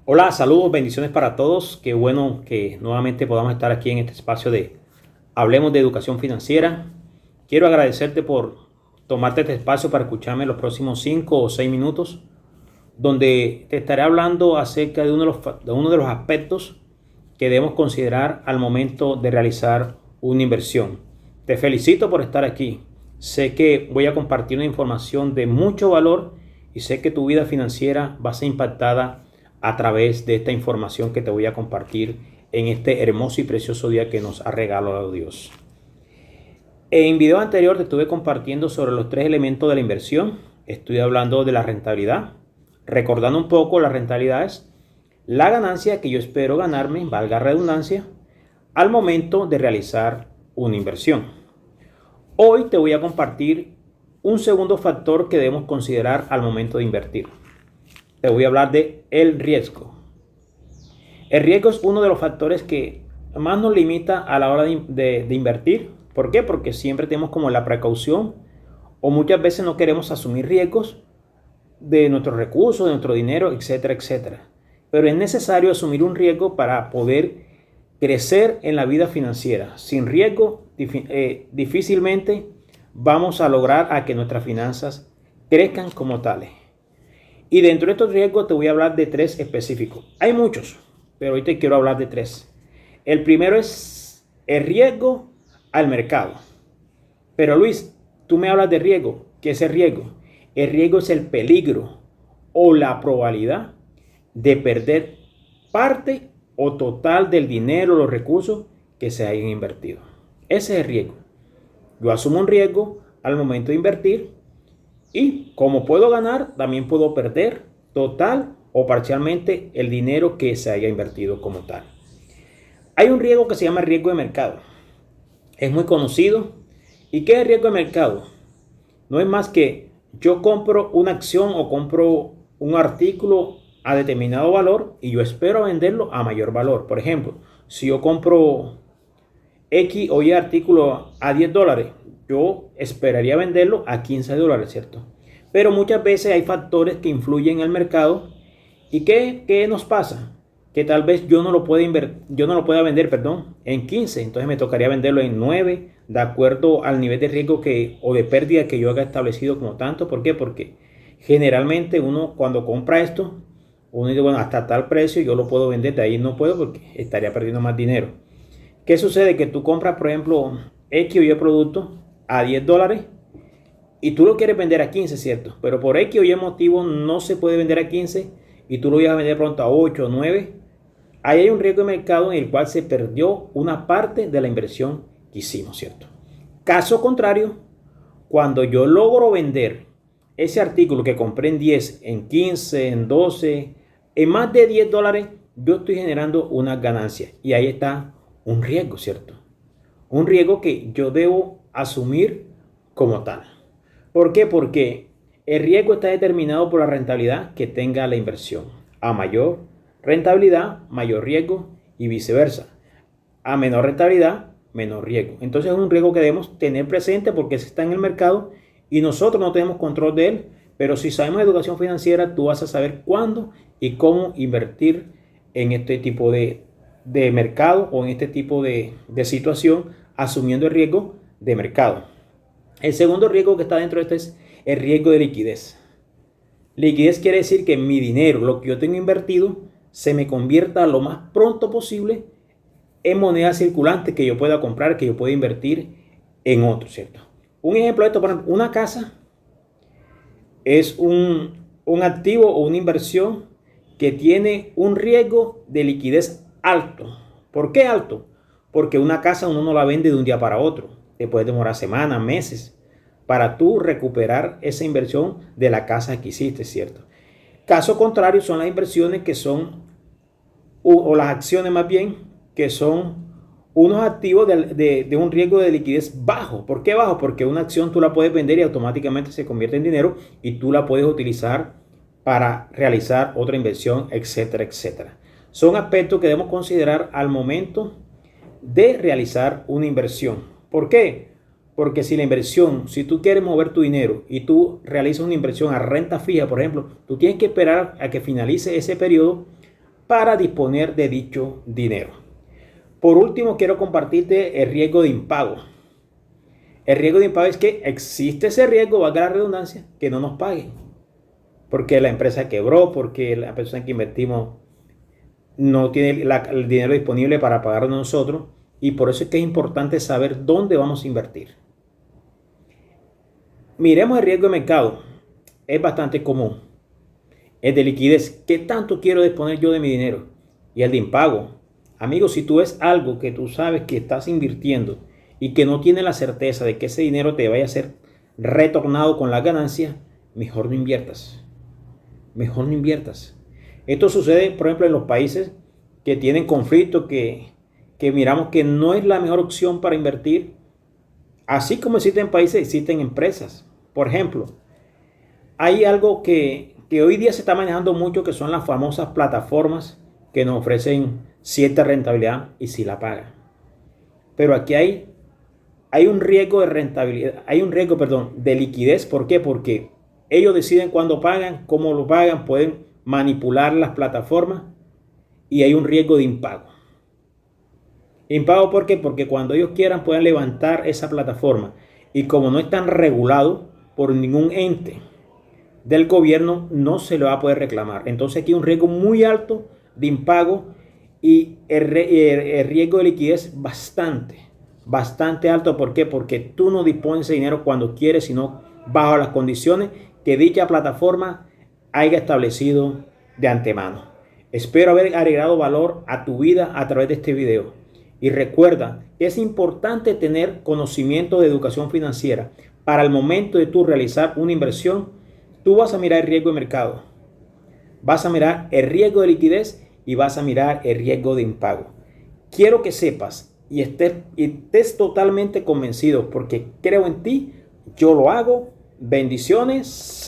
Hola, saludos, bendiciones para todos. Qué bueno que nuevamente podamos estar aquí en este espacio de Hablemos de Educación Financiera. Quiero agradecerte por tomarte este espacio para escucharme los próximos 5 o 6 minutos, donde te estaré hablando acerca de uno de los aspectos que debemos considerar al momento de realizar una inversión. Te felicito por estar aquí. Sé que voy a compartir una información de mucho valor y sé que tu vida financiera va a ser impactada a través de esta información que te voy a compartir en este hermoso y precioso día que nos ha regalado Dios. En video anterior te estuve compartiendo sobre los tres elementos de la inversión. Estoy hablando de la rentabilidad. Recordando un poco, la rentabilidad es la ganancia que yo espero ganarme, valga redundancia, al momento de realizar una inversión. Hoy te voy a compartir un segundo factor que debemos considerar al momento de invertir. Te voy a hablar de el riesgo. El riesgo es uno de los factores que más nos limita a la hora de invertir. ¿Por qué? Porque siempre tenemos como la precaución o muchas veces no queremos asumir riesgos de nuestros recursos, de nuestro dinero, etcétera, etcétera. Pero es necesario asumir un riesgo para poder crecer en la vida financiera. Sin riesgo, difícilmente vamos a lograr a que nuestras finanzas crezcan como tales. Y dentro de estos riesgos te voy a hablar de tres específicos. Hay muchos, pero hoy te quiero hablar de tres. El primero es el riesgo al mercado. Pero Luis, tú me hablas de riesgo. ¿Qué es el riesgo? El riesgo es el peligro o la probabilidad de perder parte o total del dinero o los recursos que se hayan invertido. Ese es el riesgo. Yo asumo un riesgo al momento de invertir y como puedo ganar, también puedo perder total o parcialmente el dinero que se haya invertido como tal. Hay un riesgo que se llama riesgo de mercado. Es muy conocido. ¿Y qué es el riesgo de mercado? No es más que yo compro una acción o compro un artículo a determinado valor y yo espero venderlo a mayor valor. Por ejemplo, si yo compro X o Y artículo a $10, yo esperaría venderlo a $15, ¿cierto? Pero muchas veces hay factores que influyen en el mercado. ¿Y qué nos pasa? Que tal vez yo no lo pueda vender, en 15, entonces me tocaría venderlo en 9, de acuerdo al nivel de riesgo o de pérdida que yo haya establecido como tanto. ¿Por qué? Porque generalmente uno cuando compra esto, uno dice, bueno, hasta tal precio yo lo puedo vender, de ahí no puedo porque estaría perdiendo más dinero. ¿Qué sucede? Que tú compras, por ejemplo, X o Y producto a $10 y tú lo quieres vender a 15, ¿cierto? Pero por X o Y motivo no se puede vender a 15 y tú lo ibas a vender pronto a 8 o 9. Ahí hay un riesgo de mercado en el cual se perdió una parte de la inversión que hicimos, ¿cierto? Caso contrario, cuando yo logro vender ese artículo que compré en 10, en 15, en 12, en más de $10, yo estoy generando una ganancia. Y ahí está un riesgo, ¿cierto? Un riesgo que yo debo asumir como tal. ¿Por qué? Porque el riesgo está determinado por la rentabilidad que tenga la inversión. A mayor rentabilidad, mayor riesgo y viceversa. A menor rentabilidad, menor riesgo. Entonces es un riesgo que debemos tener presente porque se está en el mercado y nosotros no tenemos control de él. Pero si sabemos de educación financiera, tú vas a saber cuándo y cómo invertir en este tipo de mercado o en este tipo de situación, asumiendo el riesgo de mercado. El segundo riesgo que está dentro de este es el riesgo de liquidez. Liquidez quiere decir que mi dinero, lo que yo tengo invertido, se me convierta lo más pronto posible en moneda circulante que yo pueda comprar, que yo pueda invertir en otro, ¿cierto? Un ejemplo de esto, por ejemplo, una casa es un activo o una inversión que tiene un riesgo de liquidez alto. ¿Por qué alto? Porque una casa uno no la vende de un día para otro. Te puede demorar semanas, meses, para tú recuperar esa inversión de la casa que hiciste, ¿cierto? Caso contrario son las inversiones que son, o las acciones más bien, que son unos activos de un riesgo de liquidez bajo. ¿Por qué bajo? Porque una acción tú la puedes vender y automáticamente se convierte en dinero y tú la puedes utilizar para realizar otra inversión, etcétera, etcétera. Son aspectos que debemos considerar al momento de realizar una inversión. ¿Por qué? Porque si tú quieres mover tu dinero y tú realizas una inversión a renta fija, por ejemplo, tú tienes que esperar a que finalice ese periodo para disponer de dicho dinero. Por último, quiero compartirte el riesgo de impago. El riesgo de impago es que existe ese riesgo, valga la redundancia, que no nos paguen. Porque la empresa quebró, porque la persona que invertimos no tiene el dinero disponible para pagarnos nosotros. Y por eso es que es importante saber dónde vamos a invertir. Miremos el riesgo de mercado. Es bastante común. El de liquidez. ¿Qué tanto quiero disponer yo de mi dinero? Y el de impago. Amigo, si tú ves algo que tú sabes que estás invirtiendo y que no tienes la certeza de que ese dinero te vaya a ser retornado con la ganancia, mejor no inviertas. Mejor no inviertas. Esto sucede, por ejemplo, en los países que tienen conflicto, que miramos que no es la mejor opción para invertir. Así como existen países, existen empresas. Por ejemplo, hay algo que hoy día se está manejando mucho, que son las famosas plataformas que nos ofrecen cierta rentabilidad y si la pagan. Pero aquí hay un riesgo de rentabilidad, hay un riesgo, perdón, de liquidez. ¿Por qué? Porque ellos deciden cuándo pagan, cómo lo pagan, pueden manipular las plataformas y hay un riesgo de impago. Impago, ¿por qué? Porque cuando ellos quieran pueden levantar esa plataforma y como no están regulados por ningún ente del gobierno, no se le va a poder reclamar. Entonces aquí hay un riesgo muy alto de impago y el riesgo de liquidez bastante alto. ¿Por qué? Porque tú no dispones de dinero cuando quieres, sino bajo las condiciones que dicha plataforma haya establecido de antemano. Espero haber agregado valor a tu vida a través de este video. Y recuerda que es importante tener conocimiento de educación financiera. Para el momento de tú realizar una inversión, tú vas a mirar el riesgo de mercado, vas a mirar el riesgo de liquidez y vas a mirar el riesgo de impago. Quiero que sepas y estés totalmente convencido, porque creo en ti, yo lo hago. Bendiciones.